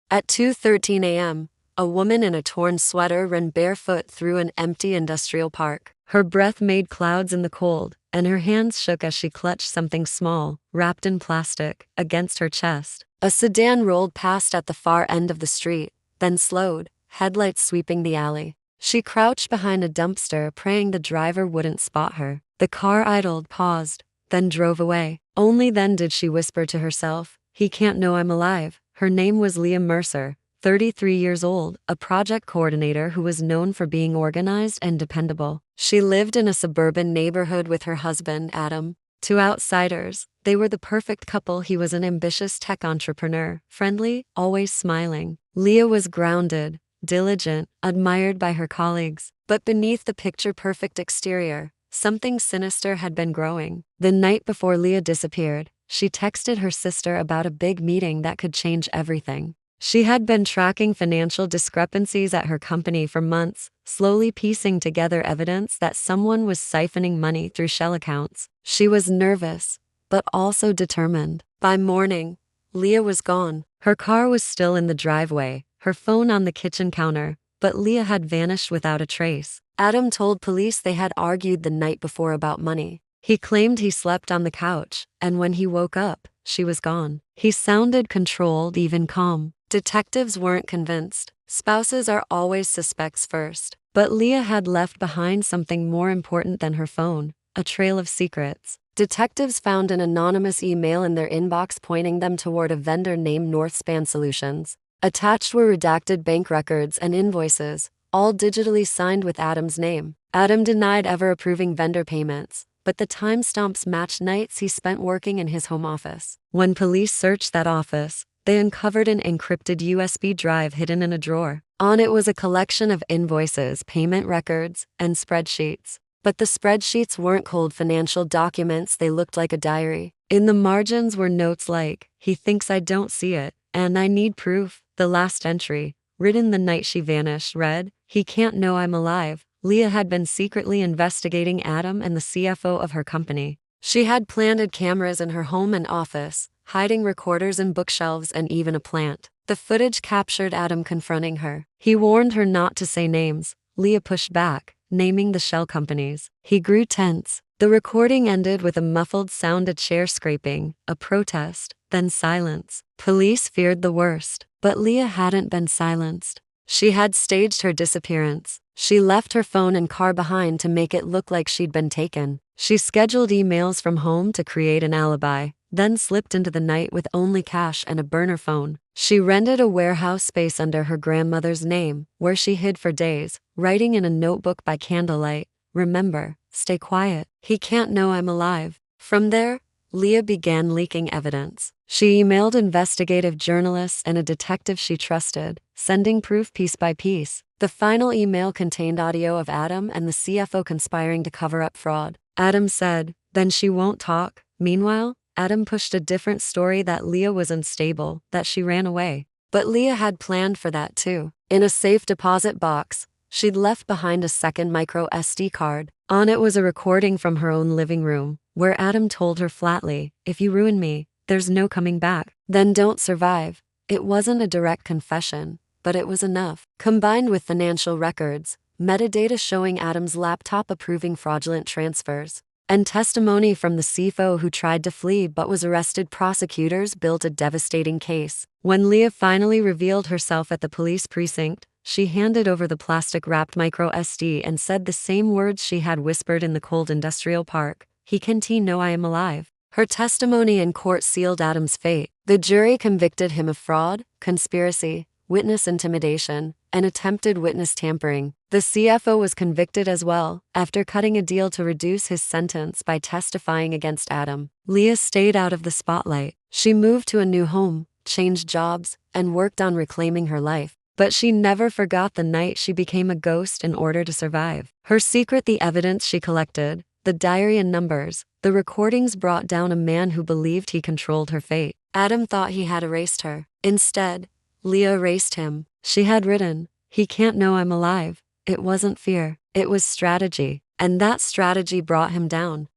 At 2:13 a.m., a woman in a torn sweater ran barefoot through an empty industrial park. Her breath made clouds in the cold, and her hands shook as she clutched something small, wrapped in plastic, against her chest. A sedan rolled past at the far end of the street, then slowed, headlights sweeping the alley. She crouched behind a dumpster, praying the driver wouldn't spot her. The car idled, paused, then drove away. Only then did she whisper to herself, "He can't know I'm alive." Her name was Leah Mercer, 33 years old, a project coordinator who was known for being organized and dependable. She lived in a suburban neighborhood with her husband, Adam. To outsiders, they were the perfect couple. He was an ambitious tech entrepreneur, friendly, always smiling. Leah was grounded, diligent, admired by her colleagues. But beneath the picture-perfect exterior, something sinister had been growing. The night before Leah disappeared, she texted her sister about a big meeting that could change everything. She had been tracking financial discrepancies at her company for months, slowly piecing together evidence that someone was siphoning money through shell accounts. She was nervous, but also determined. By morning, Leah was gone. Her car was still in the driveway, her phone on the kitchen counter, but Leah had vanished without a trace. Adam told police they had argued the night before about money. He claimed he slept on the couch, and when he woke up, she was gone. He sounded controlled, even calm. Detectives weren't convinced. Spouses are always suspects first. But Leah had left behind something more important than her phone, a trail of secrets. Detectives found an anonymous email in their inbox pointing them toward a vendor named Northspan Solutions. Attached were redacted bank records and invoices, all digitally signed with Adam's name. Adam denied ever approving vendor payments, but the timestamps matched nights he spent working in his home office. When police searched that office, they uncovered an encrypted USB drive hidden in a drawer. On it was a collection of invoices, payment records, and spreadsheets. But the spreadsheets weren't cold financial documents, they looked like a diary. In the margins were notes like, "He thinks I don't see it, and I need proof." The last entry, written the night she vanished, read, "He can't know I'm alive." Leah had been secretly investigating Adam and the CFO of her company. She had planted cameras in her home and office, hiding recorders in bookshelves and even a plant. The footage captured Adam confronting her. He warned her not to say names. Leah pushed back, naming the shell companies. He grew tense. The recording ended with a muffled sound, a chair scraping, a protest, then silence. Police feared the worst, but Leah hadn't been silenced. She had staged her disappearance. She left her phone and car behind to make it look like she'd been taken. She scheduled emails from home to create an alibi, then slipped into the night with only cash and a burner phone. She rented a warehouse space under her grandmother's name, where she hid for days, writing in a notebook by candlelight, "Remember, stay quiet. He can't know I'm alive." From there, Leah began leaking evidence. She emailed investigative journalists and a detective she trusted, sending proof piece by piece. The final email contained audio of Adam and the CFO conspiring to cover up fraud. Adam said, "Then she won't talk." Meanwhile, Adam pushed a different story, that Leah was unstable, that she ran away. But Leah had planned for that too. In a safe deposit box, she'd left behind a second micro SD card. On it was a recording from her own living room, where Adam told her flatly, "If you ruin me, there's no coming back. Then don't survive." It wasn't a direct confession, but it was enough. Combined with financial records, metadata showing Adam's laptop approving fraudulent transfers, and testimony from the CFO who tried to flee but was arrested, prosecutors built a devastating case. When Leah finally revealed herself at the police precinct, she handed over the plastic-wrapped micro SD and said the same words she had whispered in the cold industrial park, "He can't know I am alive." Her testimony in court sealed Adam's fate. The jury convicted him of fraud, conspiracy, witness intimidation, and attempted witness tampering. The CFO was convicted as well, after cutting a deal to reduce his sentence by testifying against Adam. Leah stayed out of the spotlight. She moved to a new home, changed jobs, and worked on reclaiming her life. But she never forgot the night she became a ghost in order to survive. Her secret, the evidence she collected, the diary and numbers, the recordings, brought down a man who believed he controlled her fate. Adam thought he had erased her. Instead, Leah erased him. She had written, "He can't know I'm alive." It wasn't fear, it was strategy. And that strategy brought him down.